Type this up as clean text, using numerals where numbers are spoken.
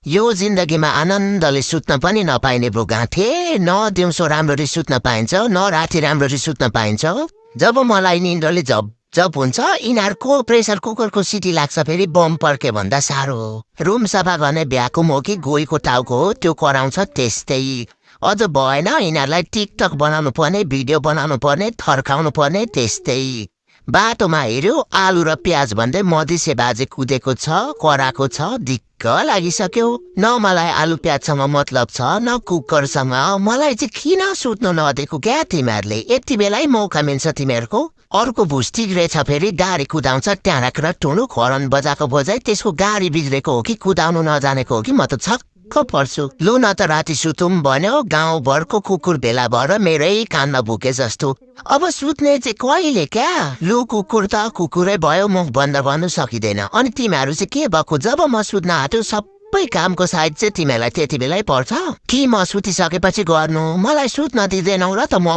यो जिन्दगीमा आनन्दले सुत्न पनि नपाइने भो गाँठे, न दिउँसो राम्ररी सुत्न पाइन्छ न राति राम्ररी सुत्न पाइन्छ। जब मलाई निन्द्राले झप झप हुन्छ यिनीहरूको प्रेसर कुकरको सिटी लाग्छ फेरि बम पड्के भन्दा साह्रो। रुम सफा गर्ने भ्याकुम हो कि गोईको टाउको हो त्यो कराउँछ त्यस्तै। अझ भएन यिनीहरूलाई टिकटक बनाउनु पर्ने भिडियो बनाउनु पर्ने थर्काउनु पर्ने त्यस्तै। बाटोमा हेऱ्यो आलु र प्याज भन्दै मधिसे बाजे कुदेको छ कराएको छ दिक्क लागिसक्यो। न मलाई आलु प्याजसँग मतलब छ न कुकरसँग। मलाई चाहिँ किन सुत्नु नदिएको क्या तिमीहरूले? यति बेलै मौका मिल्छ तिमीहरूको। अर्को भुस टिग्रेछ फेरि गाडी कुदाउँछ ट्याँडाक र टुनुक हरन बजाएको बजाइ त्यसको गाडी बिग्रेको हो कि कुदाउनु नजानेको हो कि म त छक्क पर्छु। लु न त राति सुतौँ भन्यो गाउँभरको कुकुर भेला भएर मेरै कानमा भुके जस्तो। अब सुत्ने चाहिँ कहिले क्या? लु कुकुर त कुकुरै भयो मुख बन्द गर्नु सकिँदैन। अनि तिमीहरू चाहिँ के भएको? जब म सुत्न आँट्यो सबै कामको साइड चाहिँ तिमीहरूलाई त्यति बेलै पर्छ कि म सुतिसकेपछि गर्नु? मलाई सुत्न दिँदैनौ र त म